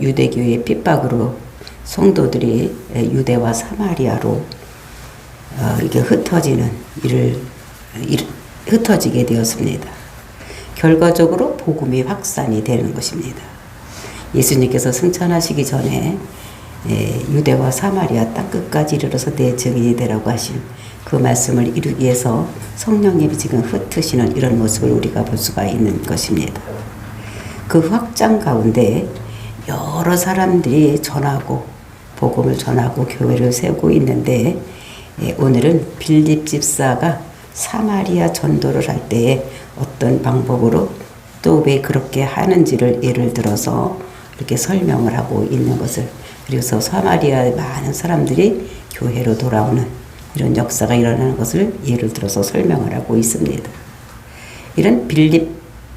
유대교의 핍박으로 성도들이 유대와 사마리아로 이렇게 흩어지게 되었습니다. 결과적으로 복음이 확산이 되는 것입니다. 예수님께서 승천하시기 전에 유대와 사마리아 땅끝까지 이르러서 내 증인이 되라고 하신 그 말씀을 이루기 위해서 성령님이 지금 흩으시는 이런 모습을 우리가 볼 수가 있는 것입니다. 그 확장 가운데 여러 사람들이 전하고 복음을 전하고 교회를 세우고 있는데 오늘은 빌립 집사가 사마리아 전도를 할 때에 어떤 방법으로 또 왜 그렇게 하는지를 예를 들어서 이렇게 설명을 하고 있는 것을, 그래서 사마리아의 많은 사람들이 교회로 돌아오는 이런 역사가 일어나는 것을 예를 들어서 설명을 하고 있습니다. 이런 빌립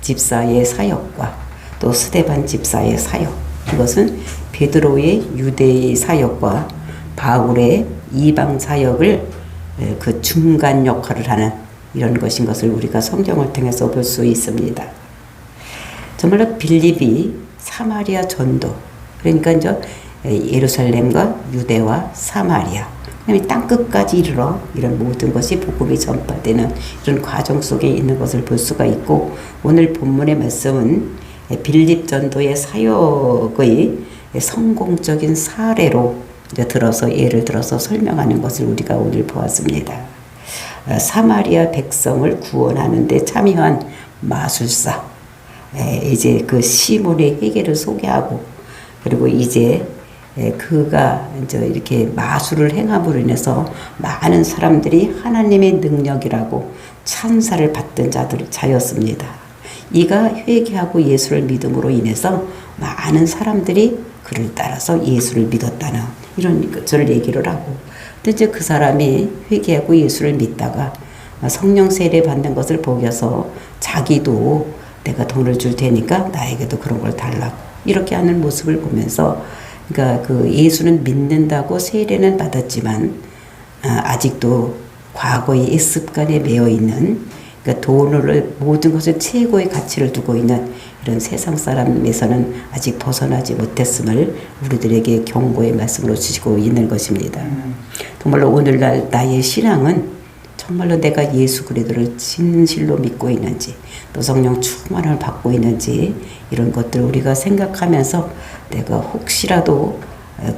집사의 사역과 또 스데반 집사의 사역, 이것은 베드로의 유대의 사역과 바울의 이방 사역을 그 중간 역할을 하는 이런 것인 것을 우리가 성경을 통해서 볼 수 있습니다. 정말로 빌립이 사마리아 전도, 그러니까 이제 예루살렘과 유대와 사마리아, 그다음에 땅끝까지 이르러 이런 모든 것이 복음이 전파되는 이런 과정 속에 있는 것을 볼 수가 있고, 오늘 본문의 말씀은 빌립 전도의 사역의 성공적인 사례로 들어서 예를 들어서 설명하는 것을 우리가 오늘 보았습니다. 사마리아 백성을 구원하는 데 참여한 마술사, 이제 그 시몬의 회개를 소개하고, 그리고 이제 그가 이제 이렇게 마술을 행함으로 인해서 많은 사람들이 하나님의 능력이라고 찬사를 받던 자였습니다. 이가 회개하고 예수를 믿음으로 인해서 많은 사람들이 그를 따라서 예수를 믿었다는 이런 것을 얘기를 하고, 또 이제 그 사람이 회개하고 예수를 믿다가 성령 세례 받는 것을 보고서 자기도 내가 돈을 줄 테니까 나에게도 그런 걸 달라고 이렇게 하는 모습을 보면서, 그러니까 그 예수는 믿는다고 세례는 받았지만 아직도 과거의 습관에 매여 있는, 그러니까 돈을 모든 것을 최고의 가치를 두고 있는 이런 세상 사람에서는 아직 벗어나지 못했음을 우리들에게 경고의 말씀으로 주시고 있는 것입니다. 정말로 오늘날 나의 신앙은 정말로 내가 예수 그리스도를 진실로 믿고 있는지, 또 성령 충만을 받고 있는지, 이런 것들을 우리가 생각하면서 내가 혹시라도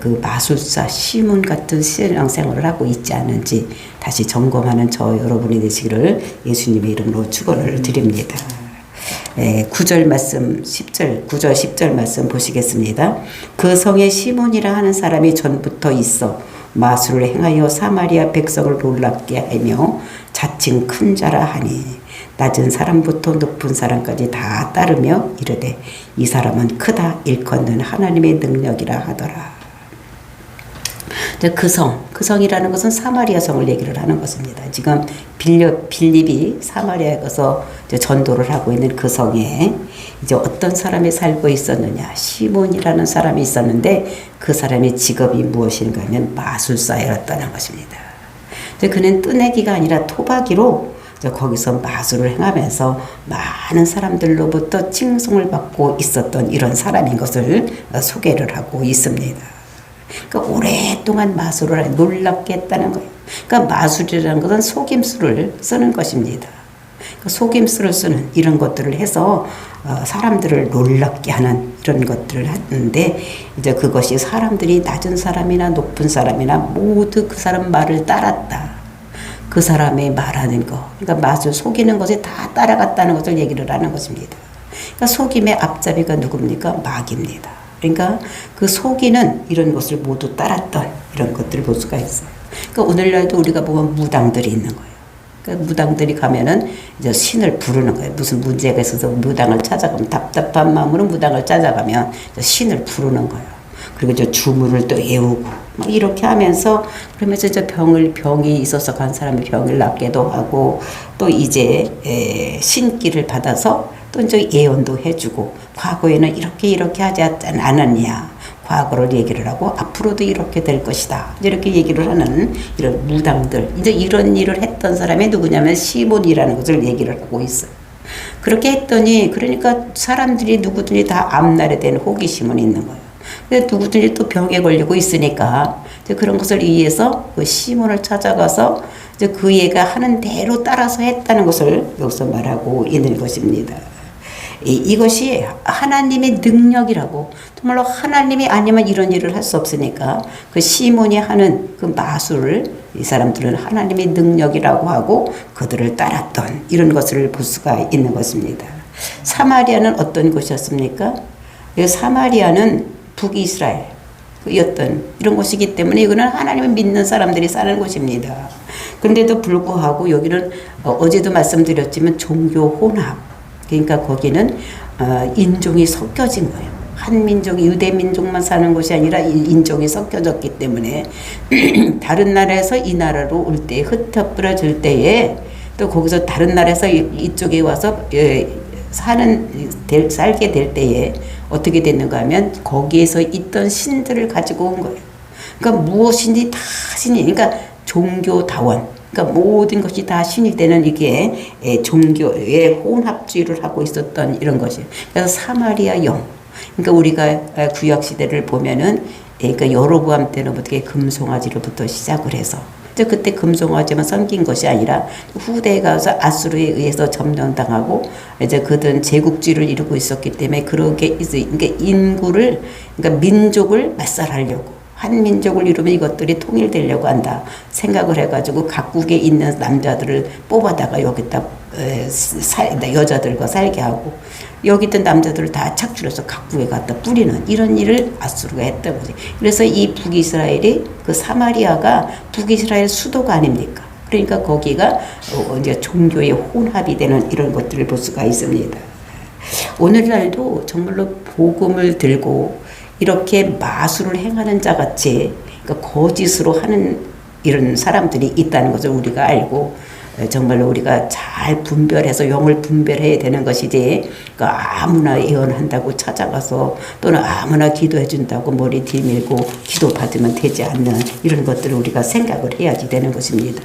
그 마술사 시몬 같은 신앙생활을 하고 있지 않은지 다시 점검하는 저 여러분이 되시기를 예수님의 이름으로 축원을 드립니다. 9절 말씀 10절 9절 10절 말씀 보시겠습니다. 그 성에 시몬이라 하는 사람이 전부터 있어 마술을 행하여 사마리아 백성을 놀랍게 하며 자칭 큰 자라 하니 낮은 사람부터 높은 사람까지 다 따르며 이르되 이 사람은 크다 일컫는 하나님의 능력이라 하더라. 그 성이라는 것은 사마리아 성을 얘기를 하는 것입니다. 지금 빌립이 사마리아에 가서 전도를 하고 있는 그 성에 이제 어떤 사람이 살고 있었느냐, 시몬이라는 사람이 있었는데 그 사람의 직업이 무엇인가 하면 마술사였다는 것입니다. 그는 뜨내기가 아니라 토박이로 거기서 마술을 행하면서 많은 사람들로부터 칭송을 받고 있었던 이런 사람인 것을 소개를 하고 있습니다. 그러니까 오랫동안 마술을 놀랍게 했다는 거예요. 그러니까 마술이라는 것은 속임수를 쓰는 것입니다. 그러니까 속임수를 쓰는 이런 것들을 해서 사람들을 놀랍게 하는 이런 것들을 하는데, 이제 그것이 사람들이 낮은 사람이나 높은 사람이나 모두 그 사람 말을 따랐다. 그 사람의 말하는 거, 그러니까 마술 속이는 것에 다 따라갔다는 것을 얘기를 하는 것입니다. 그러니까 속임의 앞잡이가 누굽니까? 마귀입니다. 그러니까 그 속이는 이런 것을 모두 따랐던 이런 것들을 볼 수가 있어요. 그러니까 오늘날도 우리가 보면 무당들이 있는 거예요. 그러니까 무당들이 가면은 이제 신을 부르는 거예요. 무슨 문제가 있어서 무당을 찾아가면, 답답한 마음으로 무당을 찾아가면 신을 부르는 거예요. 그리고 이제 주문을 또 외우고 막 이렇게 하면서, 그러면서 이제 병이 있어서 간 사람이 병을 낫게도 하고, 또 이제 신기를 받아서 또 이제 예언도 해주고, 과거에는 이렇게 하지 않았냐, 과거를 얘기를 하고 앞으로도 이렇게 될 것이다, 이렇게 얘기를 하는 이런 무당들, 이제 이런 일을 했던 사람이 누구냐면 시몬이라는 것을 얘기를 하고 있어요. 그렇게 했더니 그러니까 사람들이 누구든지 다 앞날에 대한 호기심은 있는 거예요. 근데 누구든지 또 병에 걸리고 있으니까 이제 그런 것을 위해서 그 시몬을 찾아가서 이제 그 얘가 하는 대로 따라서 했다는 것을 여기서 말하고 있는 것입니다. 이것이 하나님의 능력이라고, 정말로 하나님이 아니면 이런 일을 할 수 없으니까 그 시몬이 하는 그 마술을 이 사람들은 하나님의 능력이라고 하고 그들을 따랐던 이런 것을 볼 수가 있는 것입니다. 사마리아는 어떤 곳이었습니까? 사마리아는 북이스라엘 였던 이런 곳이기 때문에 이거는 하나님을 믿는 사람들이 사는 곳입니다. 그런데도 불구하고 여기는 어제도 말씀드렸지만 종교 혼합, 그러니까 거기는 인종이 섞여진 거예요. 한 민족이 유대 민족만 사는 곳이 아니라 인종이 섞여졌기 때문에 다른 나라에서 이 나라로 올 때 흩어버려질 때에 또 거기서 다른 나라에서 이쪽에 와서 살게 될 때에 어떻게 됐는가 하면 거기에서 있던 신들을 가지고 온 거예요. 그러니까 무엇인지 다 신이, 그러니까 종교다원, 그러니까 모든 것이 다 신이 되는 이게 종교의 혼합주의를 하고 있었던 이런 것이에요. 그래서 사마리아 영, 그러니까 우리가 구약 시대를 보면은 그러니까 여로보암 때는 어떻게 금송아지로부터 시작을 해서 그때 금송아지만 섬긴 것이 아니라 후대에 가서 아수르에 의해서 점령당하고 이제 그들은 제국주의를 이루고 있었기 때문에 그렇게 그러니까 인구를, 그러니까 민족을 말살하려고, 한 민족을 이루면 이것들이 통일되려고 한다 생각을 해가지고 각국에 있는 남자들을 뽑아다가 여기다 여자들과 살게 하고 여기 있던 남자들을 다 착출해서 각국에 갖다 뿌리는 이런 일을 아수르가 했던 거지. 그래서 이 북이스라엘이, 그 사마리아가 북이스라엘 수도가 아닙니까? 그러니까 거기가 이제 종교의 혼합이 되는 이런 것들을 볼 수가 있습니다. 오늘날도 정말로 복음을 들고 이렇게 마술을 행하는 자 같이, 그러니까 거짓으로 하는 이런 사람들이 있다는 것을 우리가 알고 정말로 우리가 잘 분별해서 영을 분별해야 되는 것이지, 그러니까 아무나 예언한다고 찾아가서 또는 아무나 기도해 준다고 머리 뒤밀고 기도 받으면 되지 않는 이런 것들을 우리가 생각을 해야지 되는 것입니다.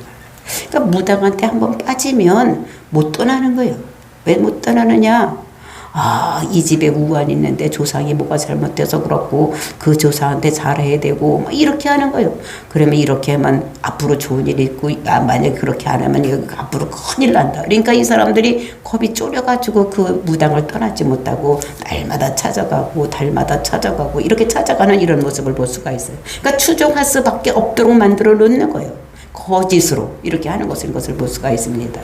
그러니까 무당한테 한번 빠지면 못 떠나는 거예요. 왜 못 떠나느냐? 이 집에 우환이 있는데 조상이 뭐가 잘못돼서 그렇고 그 조상한테 잘해야 되고 막 이렇게 하는 거예요. 그러면 이렇게 하면 앞으로 좋은 일이 있고, 만약에 그렇게 안 하면 여기 앞으로 큰일 난다. 그러니까 이 사람들이 겁이 쫄여가지고 그 무당을 떠나지 못하고 날마다 찾아가고 달마다 찾아가고 이렇게 찾아가는 이런 모습을 볼 수가 있어요. 그러니까 추종할 수밖에 없도록 만들어 놓는 거예요. 거짓으로 이렇게 하는 것을 볼 수가 있습니다.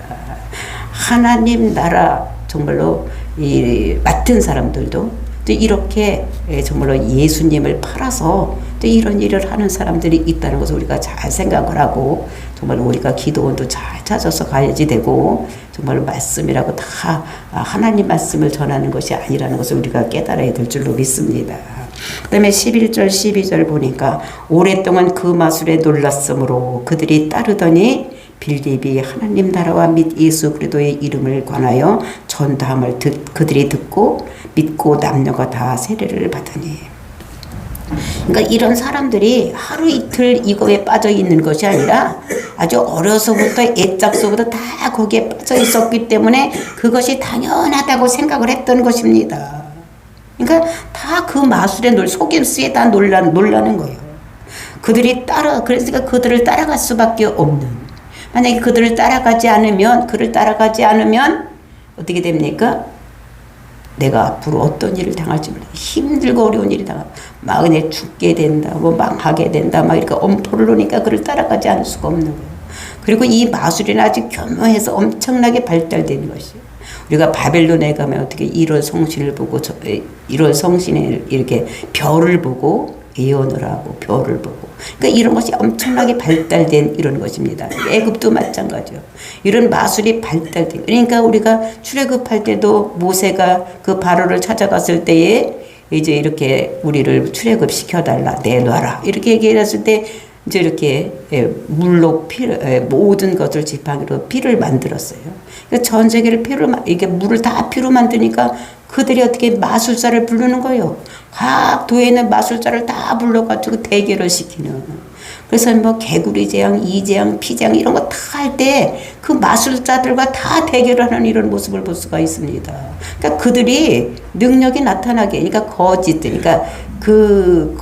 하나님 나라 정말로 이 맡은 사람들도 또 이렇게 정말로 예수님을 팔아서 또 이런 일을 하는 사람들이 있다는 것을 우리가 잘 생각을 하고 정말 우리가 기도원도 잘 찾아서 가야지 되고 정말로 말씀이라고 다 하나님 말씀을 전하는 것이 아니라는 것을 우리가 깨달아야 될 줄로 믿습니다. 그 다음에 11절 12절 보니까 오랫동안 그 마술에 놀랐으므로 그들이 따르더니 빌립이 하나님 나라와 및 예수 그리스도의 이름을 관하여 전담을 그들이 듣고 믿고 남녀가 다 세례를 받으니. 그러니까 이런 사람들이 하루 이틀 이거에 빠져 있는 것이 아니라 아주 어려서부터 애짝서부터 다 거기에 빠져 있었기 때문에 그것이 당연하다고 생각을 했던 것입니다. 그러니까 다 그 마술에 속임수에 다 놀라는 거예요. 그러니까 그들을 따라갈 수밖에 없는. 만약에 그를 따라가지 않으면 어떻게 됩니까? 내가 앞으로 어떤 일을 당할지 몰라. 힘들고 어려운 일이 당하고 막 그냥 죽게 된다, 뭐 망하게 된다, 막 이렇게 엄포를 놓으니까 그를 따라가지 않을 수가 없는 거예요. 그리고 이 마술이는 아주 교묘해서 엄청나게 발달된 것이에요. 우리가 바벨론에 가면 어떻게 1월 성신을 보고 1월 성신에 이렇게 별을 보고 예언을 하고 별을 보고, 그러니까 이런 것이 엄청나게 발달된 이런 것입니다. 애굽도 마찬가지요. 이런 마술이 발달된, 그러니까 우리가 출애굽할 때도 모세가 그 바로를 찾아갔을 때에 이제 이렇게 우리를 출애굽 시켜달라, 내놔라 이렇게 얘기했을 때 이제 이렇게 물로 모든 것을 지팡이로 피를 만들었어요. 그러니까 전 세계를 이게 물을 다 피로 만드니까 그들이 어떻게 마술사를 부르는 거예요. 각 도에 있는 마술사를 다 불러가지고 대결을 시키는. 그래서 뭐 개구리 재앙, 이재앙, 피재앙 이런 거 다 할 때 그 마술사들과 다 대결을 하는 이런 모습을 볼 수가 있습니다. 그러니까 그들이 능력이 나타나게, 그러니까 거짓, 그러니까 그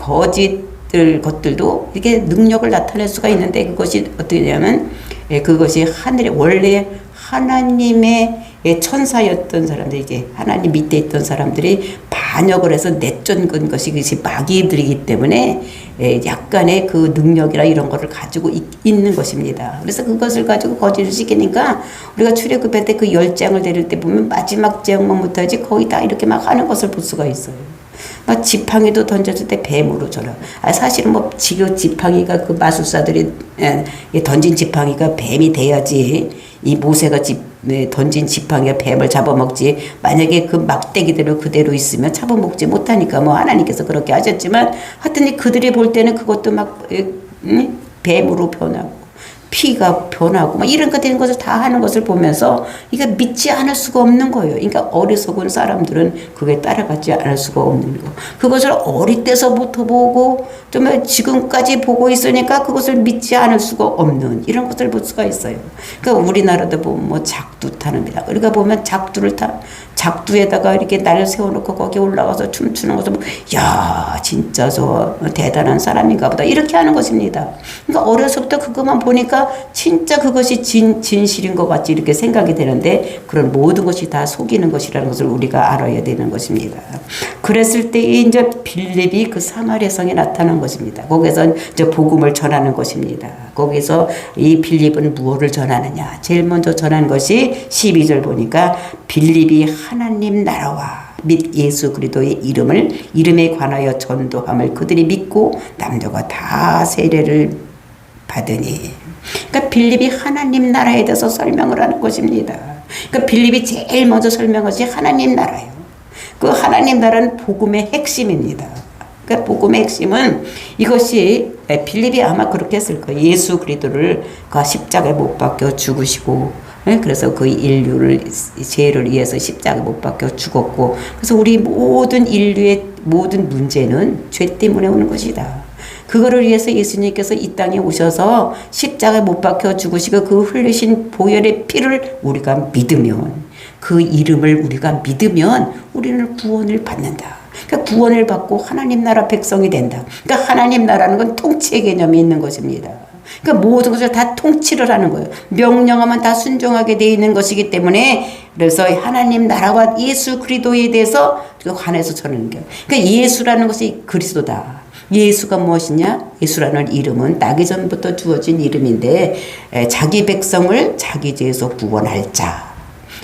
것들도 이렇게 능력을 나타낼 수가 있는데 그것이 어떻게 되냐면 그것이 하늘에 원래 하나님의 천사였던 사람들, 이게 하나님 밑에 있던 사람들이 반역을 해서 내쫓은 것이 그것이 마귀들이기 때문에 약간의 그 능력이나 이런 거를 가지고 있는 것입니다. 그래서 그것을 가지고 거짓을 시키니까 우리가 출애굽할 때 그 10장을 데릴 때 보면 마지막 장만 못하지 거의 다 이렇게 막 하는 것을 볼 수가 있어요. 막 지팡이도 던졌을 때 뱀으로 저러. 사실은 뭐 지금 지팡이가 그 마술사들이 던진 지팡이가 뱀이 돼야지 이 모세가 던진 지팡이가 뱀을 잡아먹지. 만약에 그 막대기대로 그대로 있으면 잡아먹지 못하니까 뭐 하나님께서 그렇게 하셨지만 하여튼 그들이 볼 때는 그것도 막 뱀으로 변하고 피가 변하고 막 이런 거 되는 것을 다 하는 것을 보면서 이게 믿지 않을 수가 없는 거예요. 그러니까 어리석은 사람들은 그게 따라가지 않을 수가 없는 거. 그것을 어릴 때서부터 보고 좀 지금까지 보고 있으니까 그것을 믿지 않을 수가 없는 이런 것을 볼 수가 있어요. 그러니까 우리나라도 보면 뭐 작두 타는입니다. 우리가 보면 작두에다가 이렇게 날 세워놓고 거기 올라가서 춤추는 것을 보면 야 진짜 저 대단한 사람인가 보다 이렇게 하는 것입니다. 그러니까 어려서부터 그것만 보니까 진짜 그것이 진실인 것 같이 이렇게 생각이 되는데 그런 모든 것이 다 속이는 것이라는 것을 우리가 알아야 되는 것입니다. 그랬을 때 이제 빌립이 그 사마리아 성에 나타난 것입니다. 거기서 이제 복음을 전하는 것입니다. 거기서 이 빌립은 무엇을 전하느냐? 제일 먼저 전한 것이 12절 보니까 빌립이 하나님 나라와 및 예수 그리스도의 이름에 관하여 전도함을 그들이 믿고 남녀가 다 세례를 받으니. 그러니까 빌립이 하나님 나라에 대해서 설명을 하는 것입니다. 그러니까 빌립이 제일 먼저 설명한 것이 하나님 나라예요. 그 하나님 나라는 복음의 핵심입니다. 그러니까 복음의 핵심은 이것이 빌립이 아마 그렇게 했을 거예요. 예수 그리스도를 그 십자가에 못 박혀 죽으시고 그래서 그 인류를 죄를 위해서 십자가에 못 박혀 죽었고 그래서 우리 모든 인류의 모든 문제는 죄 때문에 오는 것이다. 그거를 위해서 예수님께서 이 땅에 오셔서 십자가에 못 박혀 죽으시고 그 흘리신 보혈의 피를 우리가 믿으면 그 이름을 우리가 믿으면 우리는 구원을 받는다. 그러니까 구원을 받고 하나님 나라 백성이 된다. 그러니까 하나님 나라는 건 통치의 개념이 있는 것입니다. 그러니까 모든 것을 다 통치를 하는 거예요. 명령하면 다 순종하게 되어 있는 것이기 때문에 그래서 하나님 나라와 예수 그리스도에 대해서 관해서 전하는 거예요. 그러니까 예수라는 것이 그리스도다. 예수가 무엇이냐? 예수라는 이름은 나기 전부터 주어진 이름인데 자기 백성을 자기 죄에서 구원할 자.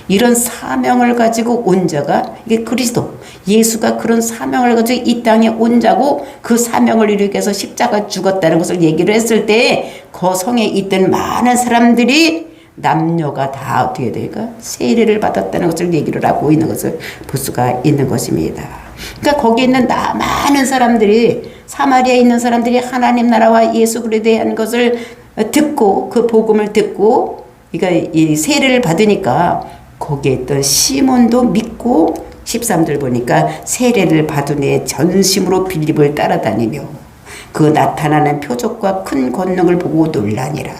이런 사명을 가지고 온 자가 이게 그리스도. 예수가 그런 사명을 가지고 이 땅에 온 자고 그 사명을 이루기 위해서 십자가 죽었다는 것을 얘기를 했을 때 그 성에 있던 많은 사람들이 남녀가 다 어떻게 될까? 세례를 받았다는 것을 얘기를 하고 있는 것을 볼 수가 있는 것입니다. 그러니까 거기 있는 많은 사람들이 사마리아에 있는 사람들이 하나님 나라와 예수 그리스도에 대한 것을 듣고 그 복음을 듣고 그러니까 이 세례를 받으니까 거기에 있던 시몬도 믿고 13절 보니까 세례를 받은 후에 전심으로 빌립을 따라다니며 그 나타나는 표적과 큰 권능을 보고 놀라니라.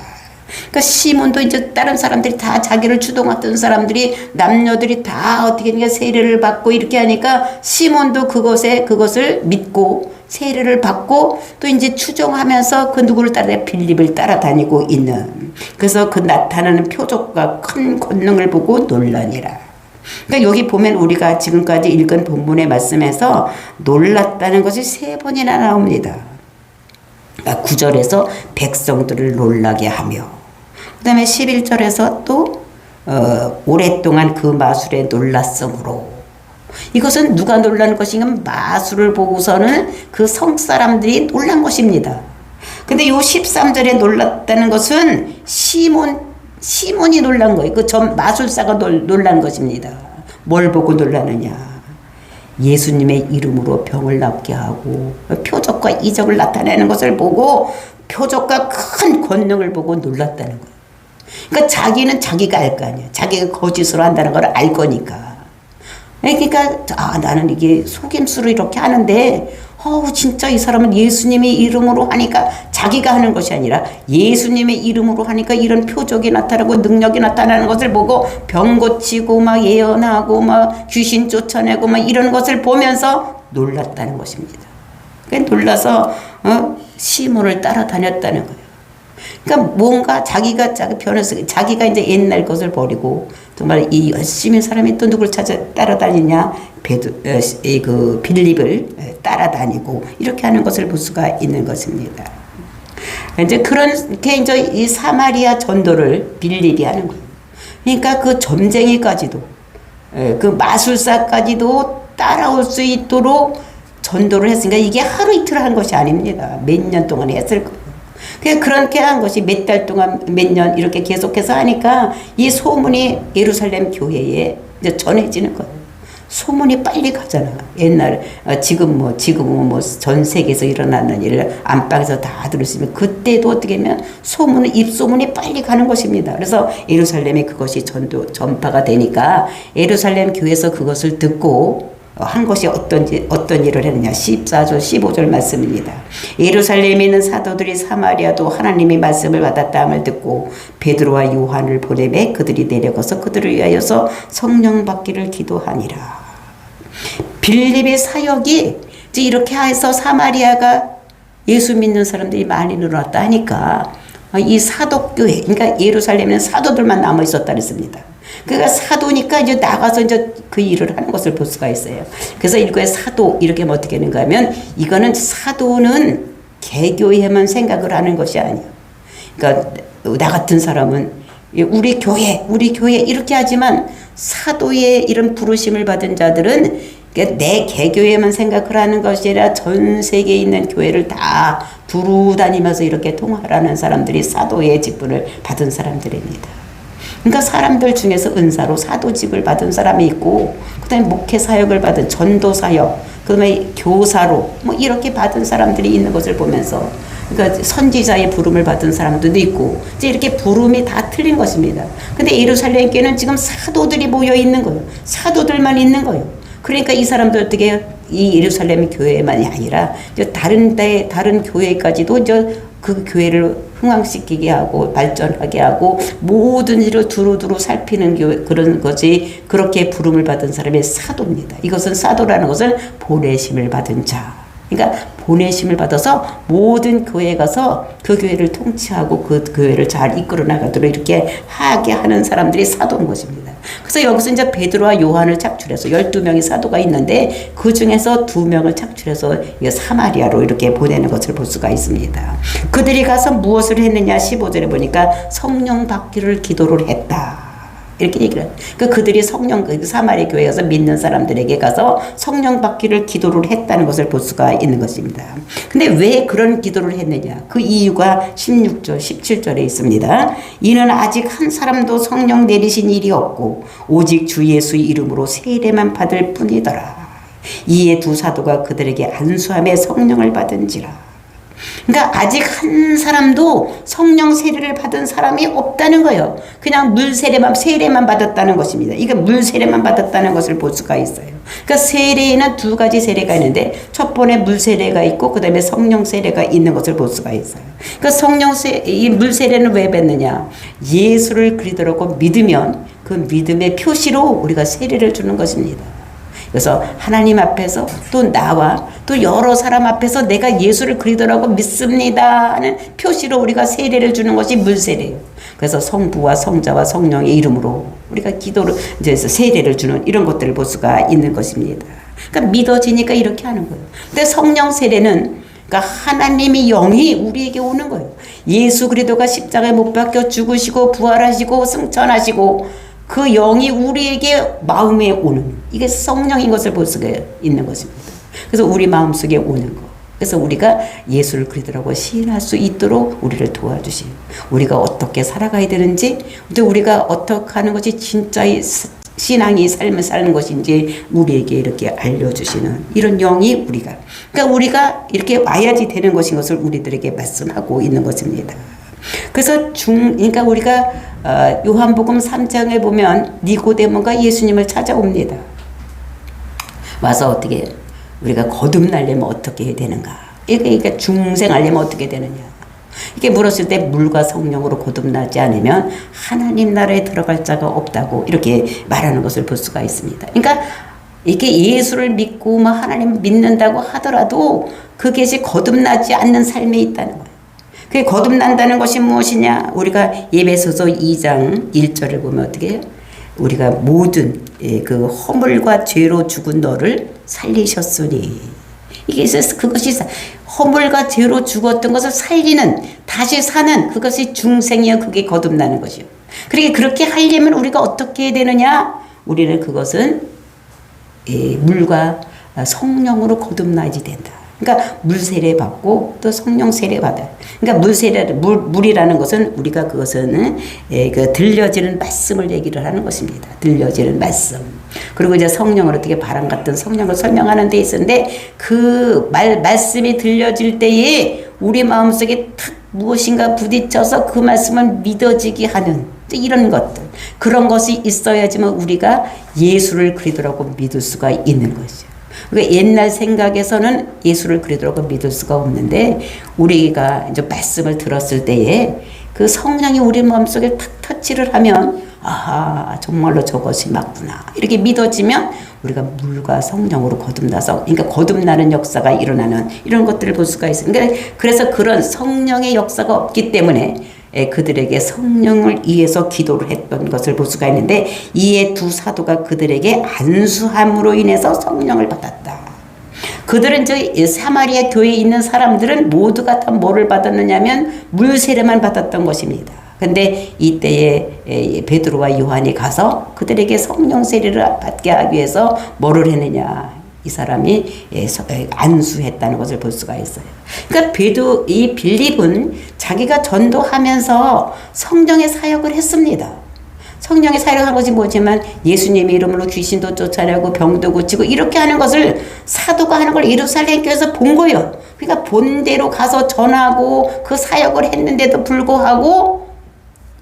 그러니까 시몬도 이제 다른 사람들이 다 자기를 주동했던 사람들이 남녀들이 다 어떻게 하니까 세례를 받고 이렇게 하니까 시몬도 그것을 믿고 세례를 받고 또 이제 추종하면서 그 누구를 따라 빌립을 따라다니고 있는 그래서 그 나타나는 표적과 큰 권능을 보고 놀라니라. 그러니까 여기 보면 우리가 지금까지 읽은 본문의 말씀에서 놀랐다는 것이 3번이나 나옵니다. 그러니까 9절에서 백성들을 놀라게 하며 그 다음에 11절에서 또 오랫동안 그 마술에 놀랐으므로 이것은 누가 놀라는 것인가 마술을 보고서는 그 성사람들이 놀란 것입니다. 근데 요 13절에 놀랐다는 것은 시몬이 놀란 거예요. 그 전 마술사가 놀란 것입니다. 뭘 보고 놀라느냐. 예수님의 이름으로 병을 낫게 하고 표적과 이적을 나타내는 것을 보고 표적과 큰 권능을 보고 놀랐다는 거예요. 그러니까 자기는 자기가 알 거 아니에요. 자기가 거짓으로 한다는 걸 알 거니까. 그러니까 나는 이게 속임수로 이렇게 하는데 진짜 이 사람은 예수님의 이름으로 하니까 자기가 하는 것이 아니라 예수님의 이름으로 하니까 이런 표적이 나타나고 능력이 나타나는 것을 보고 병 고치고 막 예언하고 막 귀신 쫓아내고 막 이런 것을 보면서 놀랐다는 것입니다. 놀라서 시몬을 따라다녔다는 거예요. 그러니까 뭔가 자기가 변해서 자기가 이제 옛날 것을 버리고 정말 이 열심히 사람이 또 누굴 따라다니냐 그 빌립을 따라다니고 이렇게 하는 것을 볼 수가 있는 것입니다. 이제 그렇게 이제 이 사마리아 전도를 빌립이 하는 거예요. 그러니까 그 점쟁이까지도 그 마술사까지도 따라올 수 있도록 전도를 했으니까 이게 하루 이틀 한 것이 아닙니다. 몇 년 동안 했을 거예요. 그렇게 한 것이 몇 달 동안 몇 년 이렇게 계속해서 하니까 이 소문이 예루살렘 교회에 이제 전해지는 거예요. 소문이 빨리 가잖아. 옛날 지금은 전 세계에서 일어나는 일을 안방에서 다 들으시면 그때도 어떻게 하면 입소문이 빨리 가는 것입니다. 그래서 예루살렘에 그것이 전파가 되니까 예루살렘 교회에서 그것을 듣고 한 것이 어떤 일을 했느냐. 14절 15절 말씀입니다. 예루살렘에 있는 사도들이 사마리아도 하나님의 말씀을 받았다함을 듣고 베드로와 요한을 보내매 그들이 내려가서 그들을 위하여서 성령 받기를 기도하니라. 빌립의 사역이 이제 이렇게 해서 사마리아가 예수 믿는 사람들이 많이 늘어났다 하니까 이 사도교회, 그러니까 예루살렘에는 사도들만 남아 있었다 그랬습니다. 그러니까 사도니까 이제 나가서 이제 그 일을 하는 것을 볼 수가 있어요. 그래서 이거에 사도 이렇게 하면 어떻게 하는가 하면 이거는 사도는 개교회만 생각을 하는 것이 아니에요. 그러니까 나 같은 사람은 우리 교회 이렇게 하지만 사도의 이런 부르심을 받은 자들은 내 개교회만 생각을 하는 것이 아니라 전 세계에 있는 교회를 다 두루 다니면서 이렇게 통할하는 사람들이 사도의 직분을 받은 사람들입니다. 그러니까 사람들 중에서 은사로 사도직을 받은 사람이 있고 그다음에 목회 사역을 받은 전도 사역, 그다음에 교사로 이렇게 받은 사람들이 있는 것을 보면서 그러니까 선지자의 부름을 받은 사람들도 있고 이제 이렇게 부름이 다 틀린 것입니다. 근데 예루살렘 교회는 지금 사도들이 모여 있는 거예요. 사도들만 있는 거예요. 그러니까 이 사람들 어떻게 이 예루살렘 교회만이 아니라 다른 교회까지도 이제 그 교회를 흥왕시키게 하고 발전하게 하고 모든 일을 두루두루 살피는 교회, 그런 것이 그렇게 부름을 받은 사람이 사도입니다. 이것은 사도라는 것은 보내심을 받은 자. 그러니까 보내심을 받아서 모든 교회에 가서 그 교회를 통치하고 그 교회를 잘 이끌어 나가도록 이렇게 하게 하는 사람들이 사도인 것입니다. 그래서 여기서 이제 베드로와 요한을 착출해서 12명의 사도가 있는데 그 중에서 2명을 착출해서 사마리아로 이렇게 보내는 것을 볼 수가 있습니다. 그들이 가서 무엇을 했느냐 15절에 보니까 성령 받기를 기도를 했다. 이렇게 얘기를 해요. 그들이 사마리아 교회에 가서 믿는 사람들에게 가서 성령 받기를 기도를 했다는 것을 볼 수가 있는 것입니다. 근데 왜 그런 기도를 했느냐? 그 이유가 16절, 17절에 있습니다. 이는 아직 한 사람도 성령 내리신 일이 없고 오직 주 예수의 이름으로 세례만 받을 뿐이더라. 이에 두 사도가 그들에게 안수함에 성령을 받은지라. 그러니까 아직 한 사람도 성령 세례를 받은 사람이 없다는 거예요. 그냥 세례만 받았다는 것입니다. 이게 물 세례만 받았다는 것을 볼 수가 있어요. 그러니까 세례에는 2가지 세례가 있는데 첫 번에 물 세례가 있고 그 다음에 성령 세례가 있는 것을 볼 수가 있어요. 그러니까 이 물 세례는 왜 받느냐? 예수를 그리스도라고 믿으면 그 믿음의 표시로 우리가 세례를 주는 것입니다. 그래서 하나님 앞에서 또 나와 또 여러 사람 앞에서 내가 예수를 그리스도라고 믿습니다 하는 표시로 우리가 세례를 주는 것이 물세례예요. 그래서 성부와 성자와 성령의 이름으로 우리가 기도를 이제 세례를 주는 이런 것들을 볼 수가 있는 것입니다. 그러니까 믿어지니까 이렇게 하는 거예요. 근데 성령 세례는 그러니까 하나님의 영이 우리에게 오는 거예요. 예수 그리스도가 십자가에 못 박혀 죽으시고 부활하시고 승천하시고 그 영이 우리에게 마음에 오는 이게 성령인 것을 볼 수가 있는 것입니다. 그래서 우리 마음속에 오는 것. 그래서 우리가 예수를 그리스도라고 시인할 수 있도록 우리를 도와주시고 우리가 어떻게 살아가야 되는지 우리가 어떻게 하는 것이 진짜의 신앙의 삶을 사는 것인지 우리에게 이렇게 알려주시는 이런 영이 그러니까 우리가 이렇게 와야지 되는 것인 것을 우리들에게 말씀하고 있는 것입니다. 그래서 그러니까 우리가 요한복음 3장에 보면 니고데모가 예수님을 찾아옵니다. 와서 어떻게 우리가 거듭나려면 어떻게 해야 되는가? 그러니까 중생하려면 어떻게 되느냐? 이렇게 물었을 때 물과 성령으로 거듭나지 않으면 하나님 나라에 들어갈 자가 없다고 이렇게 말하는 것을 볼 수가 있습니다. 그러니까 이게 예수를 믿고 뭐 하나님 믿는다고 하더라도 그것이 거듭나지 않는 삶에 있다는 거예요. 그게 거듭난다는 것이 무엇이냐? 우리가 에베소서 2장 1절을 보면 어떻게 해요? 우리가 모든 그 허물과 죄로 죽은 너를 살리셨으니, 이게 그것이 허물과 죄로 죽었던 것을 살리는, 다시 사는 그것이 중생이여, 그게 거듭나는 것이요. 그러니까 그렇게 하려면 우리가 어떻게 해야 되느냐? 우리는 그것은 물과 성령으로 거듭나야지 된다. 그러니까 물 세례 받고 또 성령 세례 받아요. 그러니까 물이라는 것은 우리가 그것은 그 들려지는 말씀을 얘기를 하는 것입니다. 들려지는 말씀. 그리고 이제 성령을 어떻게 바람 같은 성령을 설명하는 데 있었는데, 그 말씀이 들려질 때에 우리 마음속에 탁 무엇인가 부딪혀서 그 말씀을 믿어지게 하는 이런 것들, 그런 것이 있어야지만 우리가 예수를 그리스도라고 믿을 수가 있는 것이죠. 그러니까 옛날 생각에서는 예수를 그리스도라고 믿을 수가 없는데, 우리가 이제 말씀을 들었을 때에 그 성령이 우리 마음속에 탁 터치를 하면, 아하, 정말로 저것이 맞구나, 이렇게 믿어지면 우리가 물과 성령으로 거듭나서, 그러니까 거듭나는 역사가 일어나는 이런 것들을 볼 수가 있어요. 그러니까 그래서 그런 성령의 역사가 없기 때문에 그들에게 성령을 위해서 기도를 했던 것을 볼 수가 있는데, 이에 두 사도가 그들에게 안수함으로 인해서 성령을 받았다. 그들은 저 사마리아 교회에 있는 사람들은 모두가 다 뭐를 받았느냐면 물 세례만 받았던 것입니다. 근데 이때에 베드로와 요한이 가서 그들에게 성령 세례를 받게 하기 위해서 뭐를 했느냐? 이 사람이 안수했다는 것을 볼 수가 있어요. 그러니까 이 빌립은 자기가 전도하면서 성령의 사역을 했습니다. 성령의 사역한 것이 뭐지만 예수님의 이름으로 귀신도 쫓아내고 병도 고치고 이렇게 하는 것을 사도가 하는 걸 예루살렘 교회에서 본 거예요. 그러니까 본 대로 가서 전하고 그 사역을 했는데도 불구하고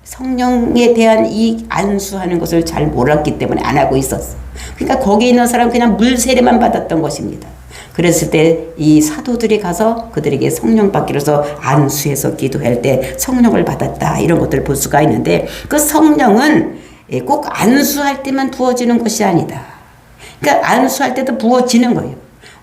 성령에 대한 이 안수하는 것을 잘 몰랐기 때문에 안 하고 있었어. 그러니까 거기 있는 사람은 그냥 물 세례만 받았던 것입니다. 그랬을 때 이 사도들이 가서 그들에게 성령 받기로 해서 안수해서 기도할 때 성령을 받았다, 이런 것들을 볼 수가 있는데, 그 성령은 꼭 안수할 때만 부어지는 것이 아니다. 그러니까 안수할 때도 부어지는 거예요.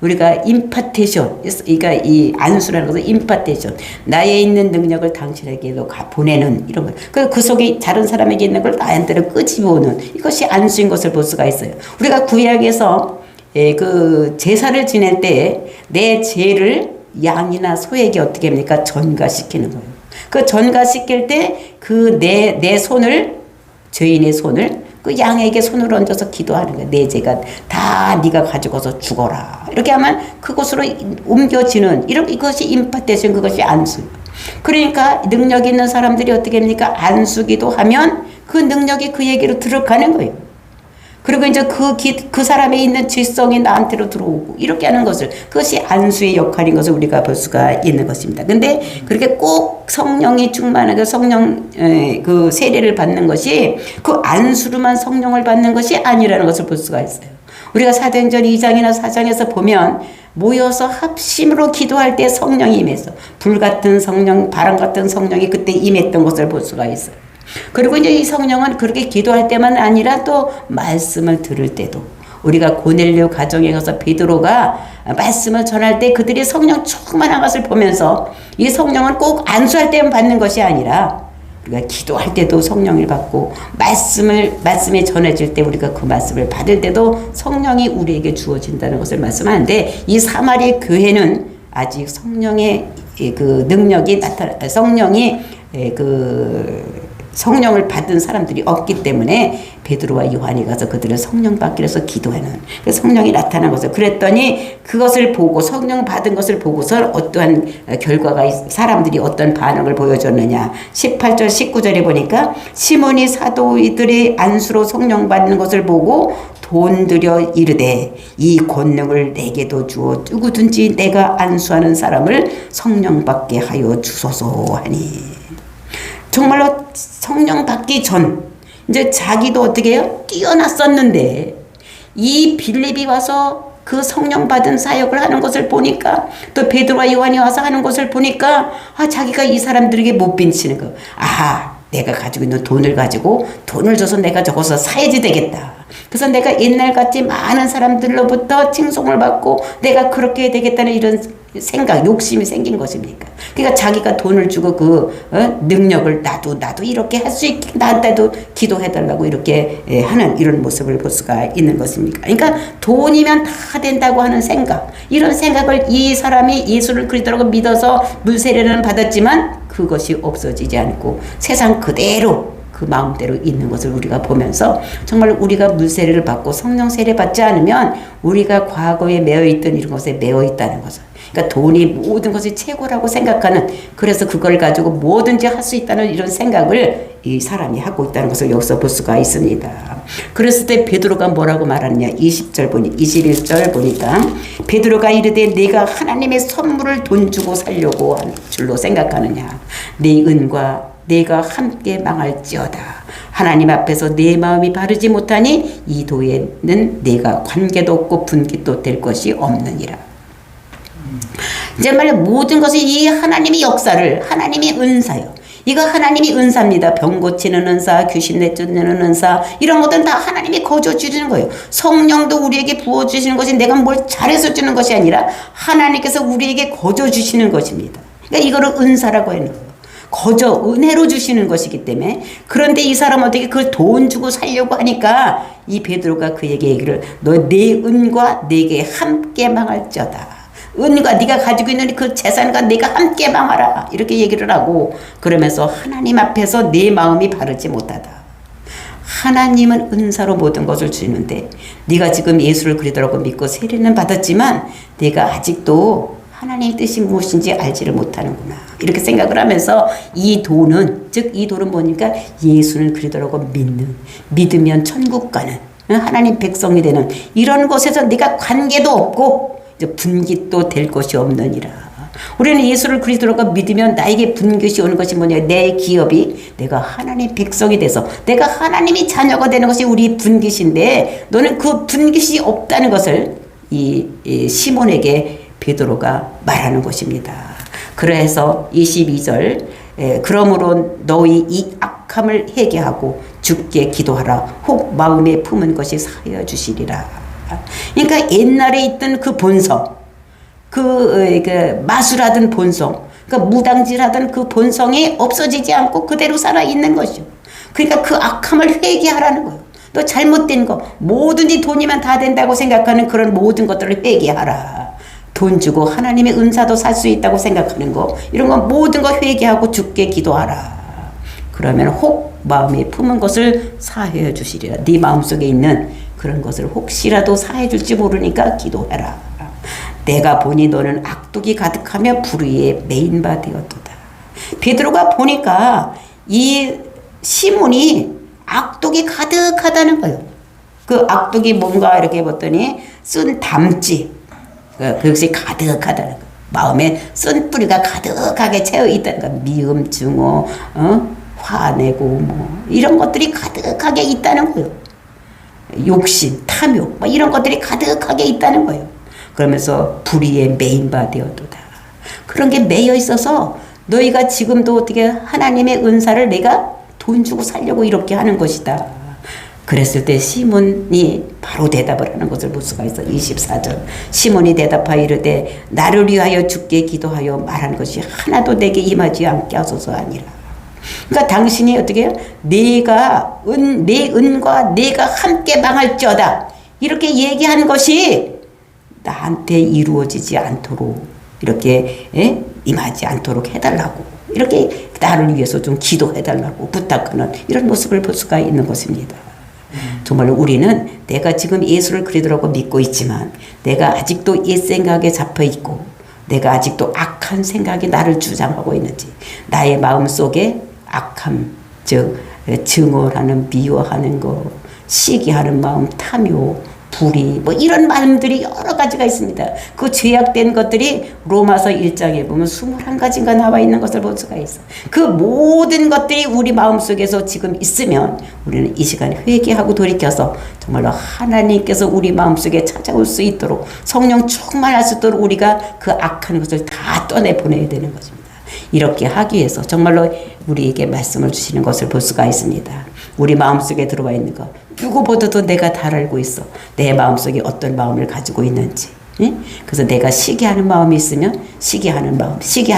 우리가 임파테이션, 그러니까 이 안수라는 것은 임파테이션, 나에 있는 능력을 당신에게도 보내는 이런 거. 그 속에 다른 사람에게 있는 걸 나한테로 끄집어오는, 이것이 안수인 것을 볼 수가 있어요. 우리가 구약에서 그 제사를 지낼 때 내 죄를 양이나 소에게 어떻게 합니까? 전가시키는 거예요. 그 전가시킬 때 그 내 손을, 죄인의 손을 그 양에게 손을 얹어서 기도하는 거예요. 내 죄가 다 네가 가지고서 죽어라, 이렇게 하면 그곳으로 옮겨지는, 이것이 임파테이션, 그것이 안수. 그러니까 능력 있는 사람들이 어떻게 합니까? 안수기도 하면 그 능력이 그에게로 들어가는 거예요. 그리고 이제 그 사람에 있는 죄성이 나한테로 들어오고 이렇게 하는 것을, 그것이 안수의 역할인 것을 우리가 볼 수가 있는 것입니다. 근데 그렇게 꼭 성령이 충만하게 성령 그 세례를 받는 것이 그 안수로만 성령을 받는 것이 아니라는 것을 볼 수가 있어요. 우리가 사도행전 2장이나 4장에서 보면 모여서 합심으로 기도할 때 성령이 임해서 불같은 성령, 바람 같은 성령이 그때 임했던 것을 볼 수가 있어요. 그리고 이제 이 성령은 그렇게 기도할 때만 아니라 또 말씀을 들을 때도, 우리가 고넬료 가정에 가서 베드로가 말씀을 전할 때 그들이 성령 충만한 것을 보면서, 이 성령은 꼭 안수할 때만 받는 것이 아니라 우리가 기도할 때도 성령을 받고, 말씀이 전해질 때 우리가 그 말씀을 받을 때도 성령이 우리에게 주어진다는 것을 말씀하는데, 이 사마리아 교회는 아직 성령의 그 능력이 성령을 받은 사람들이 없기 때문에 베드로와 요한이 가서 그들을 성령 받기 위해서 기도하는, 성령이 나타난 것을, 그랬더니 그것을 보고, 성령 받은 것을 보고서 어떠한 결과가, 사람들이 어떤 반응을 보여줬느냐. 18절 19절에 보니까 시몬이 사도들이 안수로 성령 받는 것을 보고 돈 들여 이르되 이 권능을 내게도 주어 누구든지 내가 안수하는 사람을 성령 받게 하여 주소서 하니. 정말로 성령 받기 전 이제 자기도 어떻게 해요? 뛰어났었는데 이 빌립이 와서 그 성령 받은 사역을 하는 것을 보니까, 또 베드로와 요한이 와서 하는 것을 보니까, 자기가 이 사람들에게 못 빈치는 거. 내가 가지고 있는 돈을 가지고 돈을 줘서 내가 저것을 사야지 되겠다. 그래서 내가 옛날같이 많은 사람들로부터 칭송을 받고 내가 그렇게 해야 되겠다는 이런 생각, 욕심이 생긴 것입니까? 그러니까 자기가 돈을 주고 능력을 나도 이렇게 할 수 있게 나한테도 기도해달라고 이렇게 하는 이런 모습을 볼 수가 있는 것입니까? 그러니까 돈이면 다 된다고 하는 생각, 이런 생각을 이 사람이 예수를 그리스도라고 믿어서 물세례는 받았지만 그것이 없어지지 않고 세상 그대로 그 마음대로 있는 것을 우리가 보면서 정말 우리가 물세례를 받고 성령 세례 받지 않으면 우리가 과거에 매어있던 이런 것에 매어있다는 것을, 그러니까 돈이 모든 것이 최고라고 생각하는, 그래서 그걸 가지고 뭐든지 할 수 있다는 이런 생각을 이 사람이 하고 있다는 것을 여기서 볼 수가 있습니다. 그랬을 때 베드로가 뭐라고 말하느냐, 21절 보니까 베드로가 이르되 내가 하나님의 선물을 돈 주고 살려고 하는 줄로 생각하느냐, 네 은과 내가 함께 망할지어다. 하나님 앞에서 내 마음이 바르지 못하니 이 도에는 내가 관계도 없고 분깃도 될 것이 없느니라. 이제 말해 모든 것이 이 하나님의 역사를, 하나님의 은사요. 이거 하나님이 은사입니다. 병 고치는 은사, 귀신 내쫓는 은사, 이런 것들은 다 하나님이 거저 주시는 거예요. 성령도 우리에게 부어주시는 것이 내가 뭘 잘해서 주는 것이 아니라 하나님께서 우리에게 거저 주시는 것입니다. 그러니까 이거를 은사라고 하는 거예요. 거저 은혜로 주시는 것이기 때문에. 그런데 이 사람 어떻게 그걸 돈 주고 살려고 하니까 이 베드로가 그에게 얘기를, 너 내 은과 내게 함께 망할지어다. 은과 네가 가지고 있는 그 재산과 네가 함께 망하라, 이렇게 얘기를 하고, 그러면서 하나님 앞에서 내 마음이 바르지 못하다. 하나님은 은사로 모든 것을 주시는데 네가 지금 예수를 그리스도라고 믿고 세례는 받았지만 내가 아직도 하나님의 뜻이 무엇인지 알지를 못하는구나, 이렇게 생각을 하면서 이 돈은, 즉 이 돈은 뭐니까 예수는 그리스도라고 믿으면 천국 가는 하나님 백성이 되는 이런 것에서 네가 관계도 없고 이제 분깃도 될 것이 없느니라. 우리는 예수를 그리스도라고 믿으면 나에게 분깃이 오는 것이 뭐냐, 내 기업이 내가 하나님 백성이 돼서 내가 하나님이 자녀가 되는 것이 우리 분깃인데, 너는 그 분깃이 없다는 것을 이 시몬에게 베드로가 말하는 것입니다. 그래서 22절, 그러므로 너희 이 악함을 회개하고 주께 기도하라. 혹 마음에 품은 것이 사하여 주시리라. 그러니까 옛날에 있던 그 본성, 그 마술하던 본성, 그러니까 무당질하던 그 본성이 없어지지 않고 그대로 살아있는 것이죠. 그러니까 그 악함을 회개하라는 거예요. 또 잘못된 거, 뭐든지 돈이면 다 된다고 생각하는 그런 모든 것들을 회개하라. 돈 주고 하나님의 은사도 살 수 있다고 생각하는 거, 이런 거 모든 거 회개하고 주께 기도하라. 그러면 혹 마음에 품은 것을 사해 주시리라. 네 마음속에 있는 그런 것을 혹시라도 사해 줄지 모르니까 기도해라. 내가 보니 너는 악독이 가득하며 불의에 메인 바 되었도다. 베드로가 보니까 이 시몬이 악독이 가득하다는 거예요. 그 악독이 뭔가 이렇게 봤더니 쓴 담지, 그것이 가득하다는 거예요. 마음에 쓴 뿌리가 가득하게 채워 있다는 거예요. 미움, 증오, 화내고 뭐 이런 것들이 가득하게 있다는 거예요. 욕심, 탐욕, 뭐 이런 것들이 가득하게 있다는 거예요. 그러면서 불의에 메인 바 되었도다. 그런 게 매여 있어서 너희가 지금도 어떻게 하나님의 은사를 내가 돈 주고 살려고 이렇게 하는 것이다. 그랬을 때 시몬이 바로 대답을 하는 것을 볼 수가 있어. 24절. 시몬이 대답하여 이르되 나를 위하여 주께 기도하여 말한 것이 하나도 내게 임하지 않게 하소서 아니라. 그러니까 당신이 어떻게 해요? 내 은과 내가 함께 망할지어다, 이렇게 얘기한 것이 나한테 이루어지지 않도록 이렇게 임하지 않도록 해달라고, 이렇게 나를 위해서 좀 기도해달라고 부탁하는 이런 모습을 볼 수가 있는 것입니다. 정말 우리는 내가 지금 예수를 그리스도라고 믿고 있지만 내가 아직도 옛 생각에 잡혀 있고 내가 아직도 악한 생각이 나를 주장하고 있는지, 나의 마음속에 악함, 즉 증오하는, 미워하는 거, 시기하는 마음, 탐욕, 불의, 뭐 이런 마음들이 여러 가지가 있습니다. 그 죄악된 것들이 로마서 1장에 보면 21가지가 나와 있는 것을 볼 수가 있어. 그 모든 것들이 우리 마음속에서 지금 있으면 우리는 이 시간에 회개하고 돌이켜서 정말로 하나님께서 우리 마음속에 찾아올 수 있도록, 성령 충만할 수 있도록 우리가 그 악한 것을 다 떠내보내야 되는 것입니다. 이렇게 하기 위해서 정말로 우리에게 말씀을 주시는 것을 볼 수가 있습니다. 우리 마음속에 들어와 있는 거 누구보다도 내가 다 알고 있어. 내 마음속에 어떤 마음을 가지고 있는지. 예? 그래서 내가 시기하는 마음이 있으면 시기하는 마음,